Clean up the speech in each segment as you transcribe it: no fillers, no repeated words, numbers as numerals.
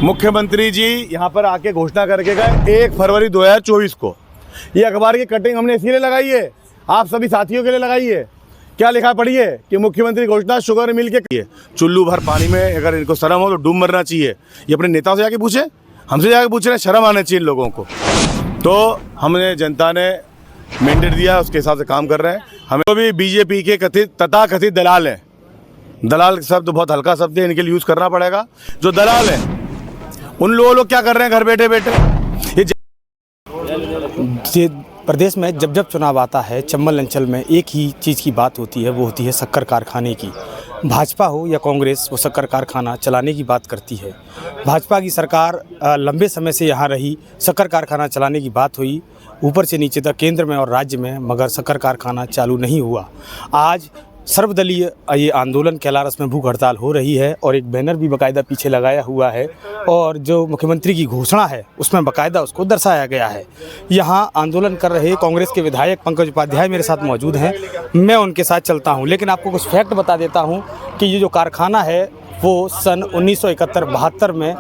मुख्यमंत्री जी यहाँ पर आके घोषणा करके गए 1 फरवरी 2024 को। ये अखबार की कटिंग हमने इसीलिए लगाई है, आप सभी साथियों के लिए लगाई है। क्या लिखा पढ़िए कि मुख्यमंत्री घोषणा शुगर मिल के चुल्लू भर पानी में अगर इनको शर्म हो तो डूब मरना चाहिए। ये अपने नेताओं से जाके पूछे, हमसे जाके पूछ रहे हैं, शर्म आना चाहिए इन लोगों को। तो हमने जनता ने मैंडेट दिया, उसके हिसाब से काम कर रहे हैं। हमें तो भी बीजेपी के तथाकथित दलाल हैं, दलाल शब्द बहुत हल्का शब्द है, इनके लिए यूज़ करना पड़ेगा। जो दलाल हैं उन लोग क्या कर रहे हैं घर बैठे बैठे। ये प्रदेश में जब जब चुनाव आता है, चंबल अंचल में एक ही चीज़ की बात होती है, वो होती है शक्कर कारखाने की। भाजपा हो या कांग्रेस, वो शक्कर कारखाना चलाने की बात करती है। भाजपा की सरकार लंबे समय से यहाँ रही, शक्कर कारखाना चलाने की बात हुई ऊपर से नीचे तक, केंद्र में और राज्य में, मगर शक्कर कारखाना चालू नहीं हुआ। आज सर्वदलीय ये आंदोलन कैलारस में भूख हड़ताल हो रही है और एक बैनर भी बाकायदा पीछे लगाया हुआ है और जो मुख्यमंत्री की घोषणा है उसमें बाकायदा उसको दर्शाया गया है। यहाँ आंदोलन कर रहे कांग्रेस के विधायक पंकज उपाध्याय मेरे साथ मौजूद हैं, मैं उनके साथ चलता हूँ। लेकिन आपको कुछ फैक्ट बता देता हूँ कि ये जो कारखाना है वो सन 1971-72 में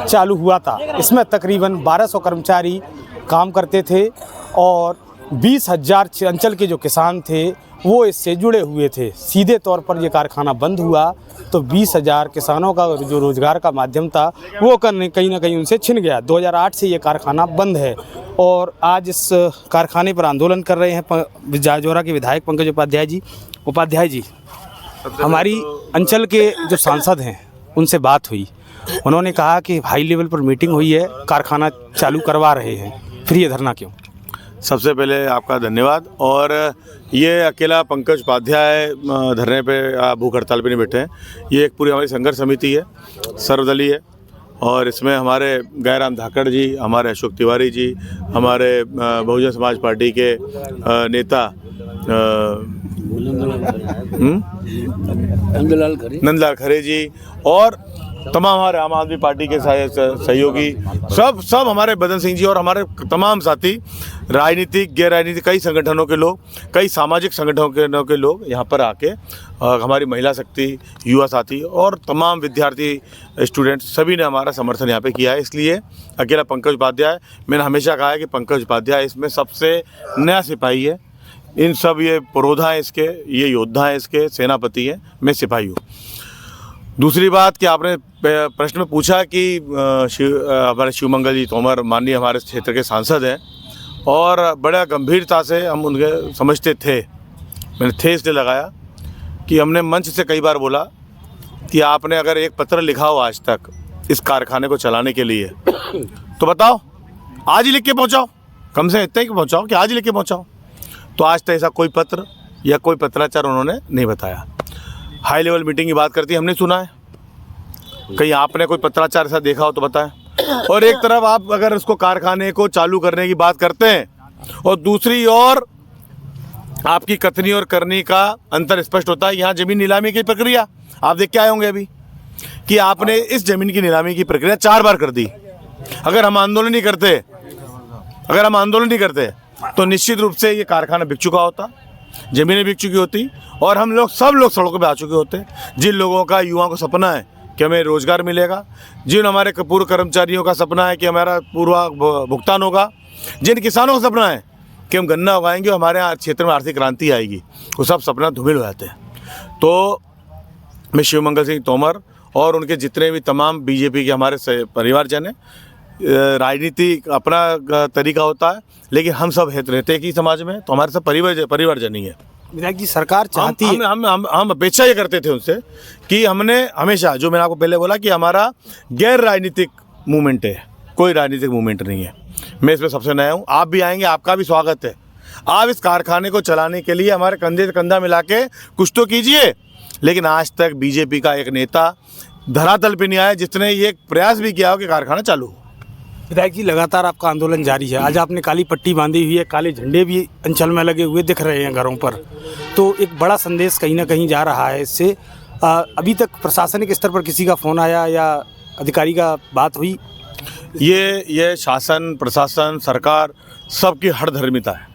चालू हुआ था। इसमें तकरीबन 1200 कर्मचारी काम करते थे और 20,000 अंचल के जो किसान थे वो इससे जुड़े हुए थे। सीधे तौर पर ये कारखाना बंद हुआ तो 20,000 किसानों का जो रोज़गार का माध्यम था वो कहीं ना कहीं उनसे छिन गया। 2008 से ये कारखाना बंद है और आज इस कारखाने पर आंदोलन कर रहे हैं जाजोरा के विधायक पंकज उपाध्याय जी। हमारी अंचल के जो सांसद हैं उनसे बात हुई, उन्होंने कहा कि हाई लेवल पर मीटिंग हुई है, कारखाना चालू करवा रहे हैं, फिर ये धरना क्यों? सबसे पहले आपका धन्यवाद। और ये अकेला पंकज उपाध्याय धरने पे भूख हड़ताल पे नहीं बैठे हैं, ये एक पूरी हमारी संघर्ष समिति है, सर्वदलीय है। और इसमें हमारे गैराम धाकड़ जी, हमारे अशोक तिवारी जी, हमारे बहुजन समाज पार्टी के नेता नंदलाल खरे जी और तमाम हमारे आम आदमी पार्टी के सहयोगी सब हमारे बदन सिंह जी और हमारे तमाम साथी, राजनीतिक गैर राजनीतिक कई संगठनों के लोग, कई सामाजिक संगठनों के लोग यहाँ पर आके हमारी महिला शक्ति, युवा साथी और तमाम विद्यार्थी स्टूडेंट्स सभी ने हमारा समर्थन यहाँ पे किया है। इसलिए अकेला पंकज उपाध्याय, मैंने हमेशा कहा है कि पंकज उपाध्याय इसमें सबसे नया सिपाही है। इन सब ये पुरोधा हैं इसके, ये योद्धा हैं इसके, सेनापति हैं, मैं सिपाही हूँ। दूसरी बात कि आपने प्रश्न में पूछा कि हमारे शिवमंगल जी तोमर माननीय हमारे क्षेत्र के सांसद हैं और बड़ा गंभीरता से हम उनके समझते थे, मैंने थे इसलिए लगाया कि हमने मंच से कई बार बोला कि आपने अगर एक पत्र लिखा हो आज तक इस कारखाने को चलाने के लिए तो बताओ, आज ही लिख के पहुँचाओ, कम से इतना ही पहुँचाओ कि आज ही लिख के पहुँचाओ। तो आज तक ऐसा कोई पत्र या कोई पत्राचार उन्होंने नहीं बताया। हाई लेवल मीटिंग की बात करती हमने सुना है, कहीं आपने कोई पत्राचार ऐसा देखा हो तो बताएं। और एक तरफ आप अगर उसको कारखाने को चालू करने की बात करते हैं और दूसरी ओर आपकी कथनी और करनी का अंतर स्पष्ट होता है। यहाँ जमीन नीलामी की प्रक्रिया आप देख के आए होंगे अभी कि आपने इस जमीन की नीलामी की प्रक्रिया 4 बार कर दी। अगर हम आंदोलन नहीं करते तो निश्चित रूप से ये कारखाना बिक चुका होता, ज़मीनें बिक चुकी होती और हम लोग सब लोग सड़कों पे आ चुके होते। जिन लोगों का, युवाओं को सपना है कि हमें रोज़गार मिलेगा, जिन हमारे पूर्व कर्मचारियों का सपना है कि हमारा पूर्व भुगतान होगा, जिन किसानों का सपना है कि हम गन्ना उगाएंगे और हमारे यहाँ क्षेत्र में आर्थिक क्रांति आएगी, वो सब सपना धूमिल हो जाते हैं। तो मैं शिवमंगल सिंह तोमर और उनके जितने भी तमाम बीजेपी के हमारे परिवारजन हैं, राजनीति अपना तरीका होता है लेकिन हम सब हित रहते हैं कि समाज में, तो हमारे सब परिवारजन ही है। विधायक जी, सरकार चाहती है, हम अपेक्षा ये करते थे उनसे कि हमने हमेशा, जो मैंने आपको पहले बोला कि हमारा गैर राजनीतिक मूवमेंट है, कोई राजनीतिक मूवमेंट नहीं है। मैं इसमें सबसे नया हूँ, आप भी आएंगे, आपका भी स्वागत है। आप इस कारखाने को चलाने के लिए हमारे कंधे से कंधा मिला के कुछ तो कीजिए। लेकिन आज तक बीजेपी का एक नेता धरातल पे नहीं आया जिसने ये प्रयास भी किया हो कि कारखाना चालू हो। विधायक जी, लगातार आपका आंदोलन जारी है। आज आपने काली पट्टी बांधी हुई है, काले झंडे भी अंचल में लगे हुए दिख रहे हैं घरों पर, तो एक बड़ा संदेश कहीं ना कहीं जा रहा है इससे। अभी तक प्रशासनिक स्तर पर किसी का फ़ोन आया या अधिकारी का बात हुई? ये शासन, प्रशासन, सरकार सबकी हठधर्मिता है।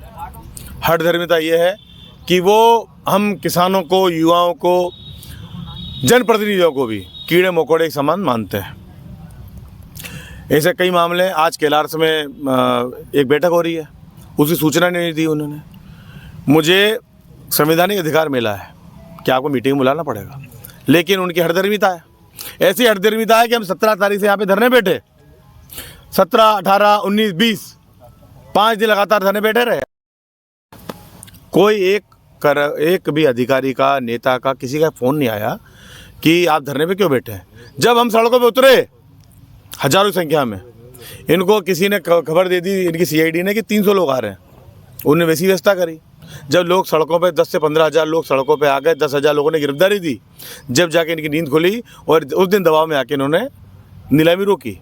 हठधर्मिता ये है कि वो हम किसानों को, युवाओं को, जनप्रतिनिधियों को भी कीड़े मकोड़े के समान मानते हैं। ऐसे कई मामले हैं। आज कैलाश में एक बैठक हो रही है, उसकी सूचना नहीं दी उन्होंने। मुझे संवैधानिक अधिकार मिला है कि आपको मीटिंग में बुलाना पड़ेगा, लेकिन उनकी हठधर्मिता है। ऐसी हठधर्मिता है कि हम 17 तारीख से यहाँ पे धरने बैठे, 17, 18, 19, 20 5 दिन लगातार धरने बैठे रहे। कोई एक भी अधिकारी का, नेता का, किसी का फ़ोन नहीं आया कि आप धरने पे क्यों बैठे हैं। जब हम सड़कों पे उतरे हजारों की संख्या में, इनको किसी ने खबर दे दी, इनकी CID ने, कि 300 लोग आ रहे हैं। उन्होंने वैसी व्यवस्था करी। जब लोग सड़कों पे 10 से 15 हज़ार लोग सड़कों पे आ गए, 10,000 लोगों ने गिरफ्तारी दी, जब जाके इनकी नींद खुली और उस दिन दबाव में आके इन्होंने नीलामी रोकी।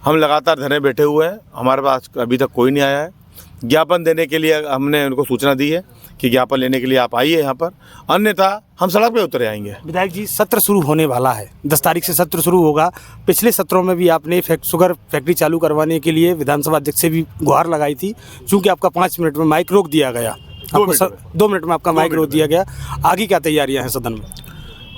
हम लगातार धरने बैठे हुए हैं, हमारे पास अभी तक कोई नहीं आया है। ज्ञापन देने के लिए हमने उनको सूचना दी है कि ज्ञापन लेने के लिए आप आइए यहाँ पर, अन्यथा हम सड़क पे उतरे आएंगे। विधायक जी, सत्र शुरू होने वाला है, 10 तारीख से सत्र शुरू होगा। पिछले सत्रों में भी आपने शुगर फैक्ट्री चालू करवाने के लिए विधानसभा अध्यक्ष से भी गुहार लगाई थी। चूँकि आपका 5 मिनट में माइक रोक दिया गया, 2 मिनट में आपका माइक रोक दिया गया, आगे क्या तैयारियाँ हैं सदन में?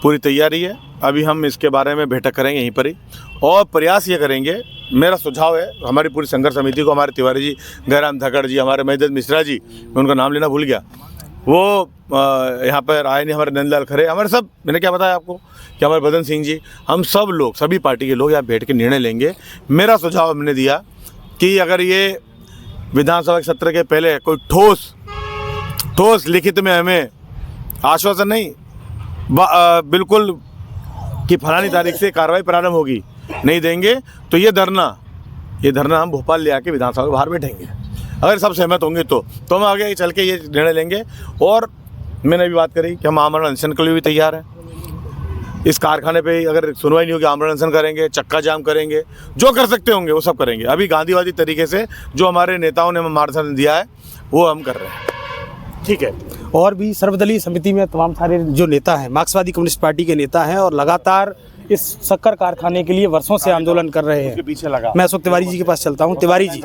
पूरी तैयारी है। अभी हम इसके बारे में बैठक करेंगे यहीं पर ही, और प्रयास ये करेंगे। मेरा सुझाव है हमारी पूरी संघर्ष समिति को, हमारे तिवारी जी, गैराम धकड़ जी, हमारे महेंद्र मिश्रा जी, मैं उनका नाम लेना भूल गया, वो यहाँ पर आए नहीं, हमारे नंदलाल खरे, हमारे सब, मैंने क्या बताया आपको कि हमारे बदन सिंह जी, हम सब लोग, सभी पार्टी के लोग यहाँ बैठ के निर्णय लेंगे। मेरा सुझाव हमने दिया कि अगर ये विधानसभा के सत्र के पहले कोई ठोस लिखित में हमें आश्वासन नहीं बिल्कुल कि फलानी तारीख से कार्रवाई प्रारंभ होगी, नहीं देंगे, तो ये धरना हम भोपाल ले आके विधानसभा के बाहर बैठेंगे। अगर सब सहमत होंगे तो हम आगे चल के ये निर्णय लेंगे। और मैंने भी बात करी कि हम आमरण अनशन के लिए भी तैयार हैं। इस कारखाने पे अगर सुनवाई नहीं होगी, आमरण अनशन करेंगे, चक्का जाम करेंगे, जो कर सकते होंगे वो सब करेंगे। अभी गांधीवादी तरीके से जो हमारे नेताओं ने मार्गदर्शन दिया है वो हम कर रहे हैं। ठीक है। और भी सर्वदलीय समिति में तमाम सारे जो नेता हैं, मार्क्सवादी कम्युनिस्ट पार्टी के नेता हैं और लगातार इस शक्कर कारखाने के लिए वर्षों से आंदोलन कर रहे हैं। पीछे लगा मैं अशोक तिवारी जी के पास चलता हूं। तिवारी जी,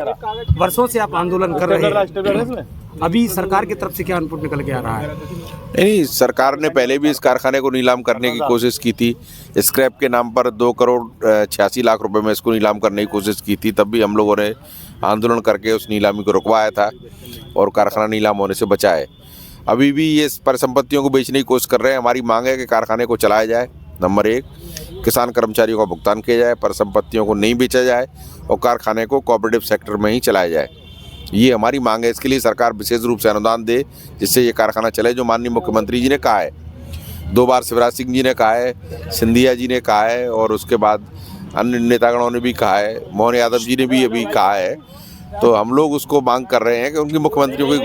वर्षों से आप आंदोलन कर रहे हैं, अभी सरकार की तरफ से क्या इनपुट निकल के आ रहा है? नहीं, सरकार ने पहले भी इस कारखाने को नीलाम करने की कोशिश की थी। स्क्रैप के नाम पर 2 करोड़ 86 लाख रुपए में इसको नीलाम करने की कोशिश की थी। तब भी हम लोगों ने आंदोलन करके उस नीलामी को रुकवाया था और कारखाना नीलाम होने से बचा है। अभी भी ये परिसंपत्तियों को बेचने की कोशिश कर रहे हैं। हमारी मांग है कि कारखाने को चलाया जाए, नंबर 1, किसान कर्मचारियों का भुगतान किया जाए, परिसंपत्तियों को नहीं बेचा जाए और कारखाने को कोऑपरेटिव सेक्टर में ही चलाया जाए। ये हमारी मांग है। इसके लिए सरकार विशेष रूप से अनुदान दे, जिससे ये कारखाना चले, जो माननीय मुख्यमंत्री जी ने कहा है। 2 बार शिवराज सिंह जी ने कहा है, सिंधिया जी ने कहा है और उसके बाद अन्य नेतागणों ने भी कहा है, मोहन यादव जी ने भी अभी कहा है। तो हम लोग उसको मांग कर रहे हैं कि उनकी मुख्यमंत्रियों की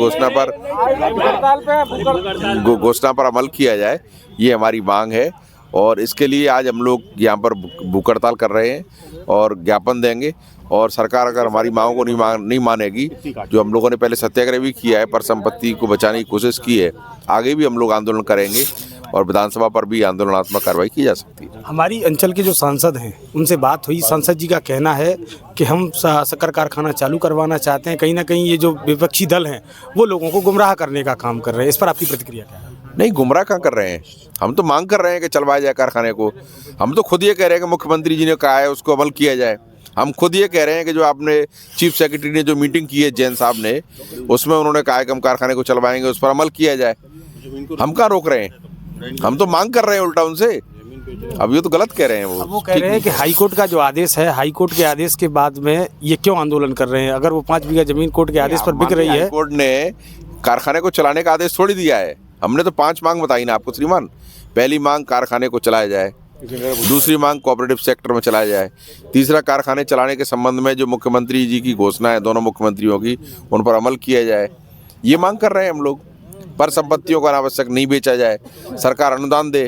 घोषणा पर अमल किया जाए। ये हमारी मांग है और इसके लिए आज हम लोग यहाँ पर भूख हड़ताल कर रहे हैं और ज्ञापन देंगे। और सरकार अगर हमारी मांगों को नहीं मानेगी, जो हम लोगों ने पहले सत्याग्रह भी किया है, पर संपत्ति को बचाने की कोशिश की है, आगे भी हम लोग आंदोलन करेंगे और विधानसभा पर भी आंदोलनात्मक कार्रवाई की जा सकती है। हमारी अंचल के जो सांसद हैं उनसे बात हुई, सांसद जी का कहना है कि हम शक्कर कारखाना चालू करवाना चाहते हैं। कहीं ना कहीं ये जो विपक्षी दल हैं वो लोगों को गुमराह करने का काम कर रहे हैं। इस पर आपकी प्रतिक्रिया क्या है? नहीं, गुमराह कहाँ कर रहे हैं, हम तो मांग कर रहे हैं कि चलवाया जाए कारखाने को। हम तो खुद ये कह रहे हैं कि मुख्यमंत्री जी ने कहा है उसको अमल किया जाए। हम खुद ये कह रहे हैं कि जो आपने चीफ सेक्रेटरी ने जो मीटिंग की है जैन साहब ने, उसमें उन्होंने कहा है कि हम कारखाने को चलवाएंगे, उस पर अमल किया जाए। हम कहाँ रोक रहे हैं, हम तो मांग कर रहे हैं उल्टा उनसे। अब ये तो गलत कह रहे हैं वो कह रहे हैं कि हाईकोर्ट का जो आदेश है, हाईकोर्ट के आदेश के बाद में ये क्यों आंदोलन कर रहे हैं? अगर वो 5 बीघा जमीन कोर्ट के आदेश पर बिक रही है। हाईकोर्ट ने कारखाने को चलाने का आदेश थोड़ी दिया है। हमने तो 5 मांग बताई ना आपको श्रीमान। पहली मांग कारखाने को चलाया जाए, दूसरी मांग कोऑपरेटिव सेक्टर में चलाया जाए, तीसरा कारखाने चलाने के संबंध में जो मुख्यमंत्री जी की घोषणा है, दोनों मुख्यमंत्रियों की, उन पर अमल किया जाए। ये मांग कर रहे हैं हम लोग। पर संपत्तियों को अनावश्यक नहीं बेचा जाए, सरकार अनुदान दे।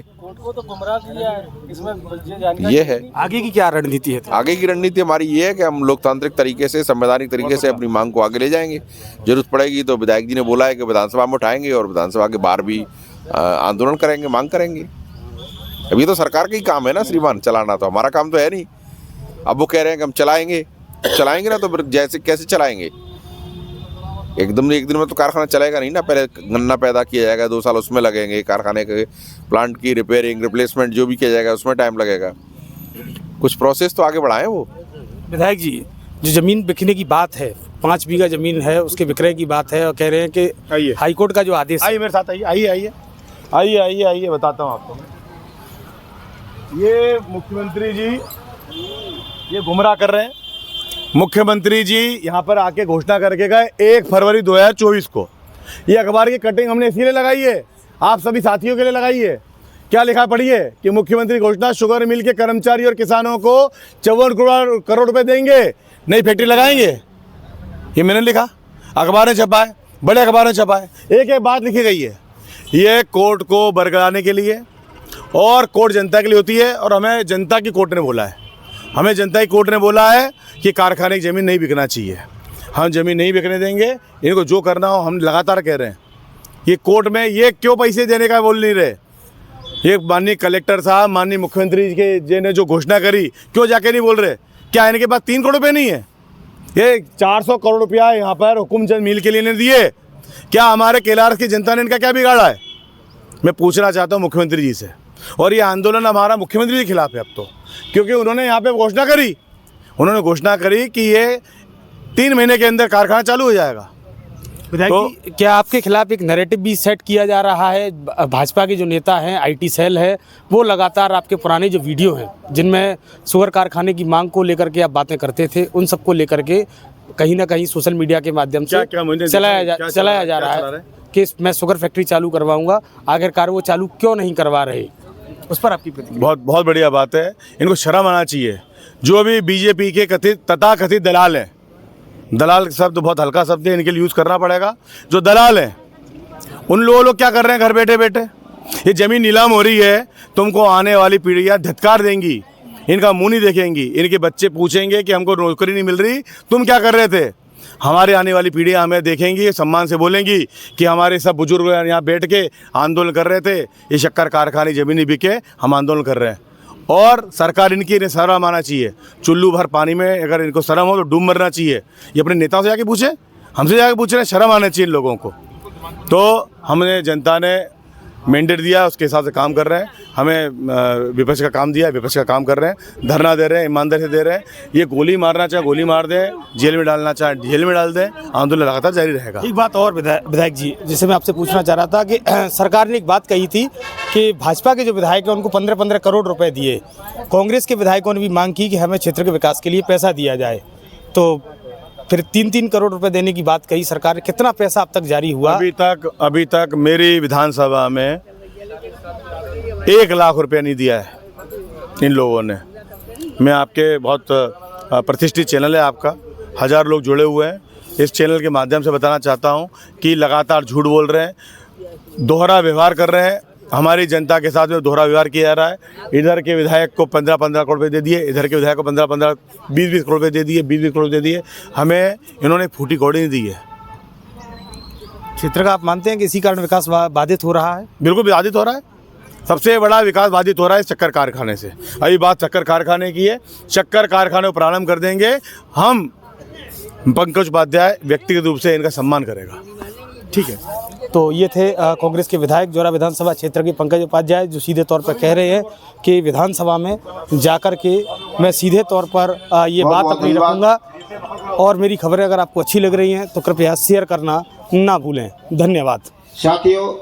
ये है। आगे की क्या रणनीति है? आगे की रणनीति हमारी ये है कि हम लोकतांत्रिक तरीके से, संवैधानिक तरीके से अपनी मांग को आगे ले जाएंगे। जरूरत पड़ेगी तो विधायक जी ने बोला है कि विधानसभा में उठाएंगे और विधानसभा के बाहर भी आंदोलन करेंगे, मांग करेंगे। अभी तो सरकार का ही काम है ना श्रीमान, चलाना तो हमारा काम तो है नहीं। अब वो कह रहे हैं कि हम चलाएंगे ना, तो फिर जैसे कैसे चलाएंगे? एक दिन में तो कारखाना चलेगा नहीं ना। पहले गन्ना पैदा किया जाएगा, 2 साल उसमें लगेंगे, कारखाने के प्लांट की रिपेयरिंग, रिप्लेसमेंट जो भी किया जाएगा उसमें टाइम लगेगा। कुछ प्रोसेस तो आगे बढ़ाएं वो। विधायक जी, जो ज़मीन बिकने की बात है, 5 बीघा ज़मीन है, उसके विक्रय की बात है और कह रहे हैं कि आइए। हाईकोर्ट का जो आदेश है, आइए मेरे साथ, आइए आइए आइए आइए आइए आइए बताता हूँ आपको। ये मुख्यमंत्री जी ये गुमराह कर रहे हैं। मुख्यमंत्री जी यहाँ पर आके घोषणा करके गए 1 फरवरी 2024 को। ये अखबार की कटिंग हमने इसीलिए लगाई है, आप सभी साथियों के लिए लगाई है। क्या लिखा पढ़िए कि मुख्यमंत्री घोषणा, शुगर मिल के कर्मचारी और किसानों को 54 करोड़ रुपए देंगे, नई फैक्ट्री लगाएंगे। ये मैंने लिखा, अखबार ने छपा है, बड़े अखबार ने छपा है। एक एक बात लिखी गई है। ये कोर्ट को बरगलाने के लिए, और कोर्ट जनता के लिए होती है, और हमें जनता की कोर्ट ने बोला है, हमें जनता की कोर्ट ने बोला है कि कारखाने की ज़मीन नहीं बिकना चाहिए। हम ज़मीन नहीं बिकने देंगे, इनको जो करना हो हम लगातार कह रहे हैं। ये कोर्ट में ये क्यों पैसे देने का बोल नहीं रहे। ये माननीय कलेक्टर साहब, माननीय मुख्यमंत्री के जी ने जो घोषणा करी, क्यों जाके नहीं बोल रहे। क्या इनके पास 3 करोड़ रुपये नहीं है? ये 400 करोड़ रुपया यहाँ पर हुकुमचंद मिल के लिए ने दिए। क्या हमारे केलारस की जनता ने इनका क्या बिगाड़ा है? मैं पूछना चाहता हूँ मुख्यमंत्री जी से। और ये आंदोलन हमारा मुख्यमंत्री के खिलाफ है अब तो, क्योंकि उन्होंने यहाँ पे घोषणा करी, उन्होंने घोषणा करी कि ये 3 महीने के अंदर कारखाना चालू हो जाएगा। विधायक जी, क्या आपके खिलाफ एक नैरेटिव भी सेट किया जा रहा है? भाजपा के जो नेता हैं, आईटी सेल है, वो लगातार आपके पुराने जो वीडियो हैं जिनमें शुगर कारखाने की मांग को लेकर के आप बातें करते थे, उन सबको लेकर के कहीं ना कहीं सोशल मीडिया के माध्यम से चलाया जा रहा है कि मैं शुगर फैक्ट्री चालू करवाऊंगा। आखिरकार वो चालू क्यों नहीं करवा रहे, उस पर आपकी प्रतिक्रिया? बहुत बढ़िया बात है। इनको शर्म आना चाहिए। जो भी बीजेपी के तथाकथित दलाल हैं, दलाल शब्द बहुत हल्का शब्द है, इनके लिए यूज़ करना पड़ेगा। जो दलाल हैं उन लोग क्या कर रहे हैं घर बैठे बैठे? ये ज़मीन नीलाम हो रही है, तुमको आने वाली पीढ़ियाँ धिक्कार देंगी, इनका मुंह नहीं देखेंगी। इनके बच्चे पूछेंगे कि हमको नौकरी नहीं मिल रही, तुम क्या कर रहे थे। हमारे आने वाली पीढ़ियाँ हमें देखेंगी, सम्मान से बोलेंगी कि हमारे सब बुजुर्ग यहाँ बैठ के आंदोलन कर रहे थे, ये शक्कर कारखाने ज़मीन नहीं बिके, हम आंदोलन कर रहे हैं। और सरकार इनकी इन्हें शर्म आना चाहिए। चुल्लू भर पानी में अगर इनको शर्म हो तो डूब मरना चाहिए। ये अपने नेताओं से जाके पूछे, हमसे जाके पूछ रहे हैं, शर्म आना चाहिए इन लोगों को। तो हमने, जनता ने मैंडेट दिया, उसके हिसाब से काम कर रहे हैं। हमें विपक्ष का काम दिया, विपक्ष का काम कर रहे हैं, धरना दे रहे हैं, ईमानदारी से दे रहे हैं। ये गोली मारना चाहे गोली मार दें, जेल में डालना चाहे जेल में डाल दें, आंदोलन लगातार जारी रहेगा। एक बात और विधायक जी, जिसे मैं आपसे पूछना चाह रहा था कि सरकार ने एक बात कही थी कि भाजपा के जो विधायक हैं उनको 15-15 करोड़ रुपए दिए। कांग्रेस के विधायकों ने भी मांग की कि हमें क्षेत्र के विकास के लिए पैसा दिया जाए, तो फिर 3-3 करोड़ रुपए देने की बात कही सरकार ने। कितना पैसा अब तक जारी हुआ? अभी तक मेरी विधानसभा में 1 लाख रुपया नहीं दिया है इन लोगों ने। मैं आपके बहुत प्रतिष्ठित चैनल है आपका, 1000 लोग जुड़े हुए हैं। इस चैनल के माध्यम से बताना चाहता हूं कि लगातार झूठ बोल रहे हैं, दोहरा व्यवहार कर रहे हैं। हमारी जनता के साथ में दोहरा व्यवहार किया जा रहा है। इधर के विधायक को 15-15 करोड़ रुपये दे दिए, इधर के विधायक को 15-15, 20-20 करोड़ रुपये दे दिए, 20-20 करोड़ दे दिए। हमें इन्होंने फूटी कौड़ी नहीं दी है। क्षेत्र का आप मानते हैं कि इसी कारण विकास बाधित हो रहा है? बिल्कुल बाधित हो रहा है। सबसे बड़ा विकास बाधित हो रहा है शक्कर कारखाने से। अभी बात शक्कर कारखाने की है, शक्कर कारखाने को प्रारंभ कर देंगे हम। पंकज उपाध्याय व्यक्तिगत रूप से इनका सम्मान करेगा। ठीक है, तो ये थे कांग्रेस के विधायक जोरा विधानसभा क्षेत्र के पंकज उपाध्याय, जो सीधे तौर पर कह रहे हैं कि विधानसभा में जाकर के मैं सीधे तौर पर ये बात अपनी रखूँगा। और मेरी खबरें अगर आपको अच्छी लग रही हैं तो कृपया शेयर करना ना भूलें। धन्यवाद साथियों।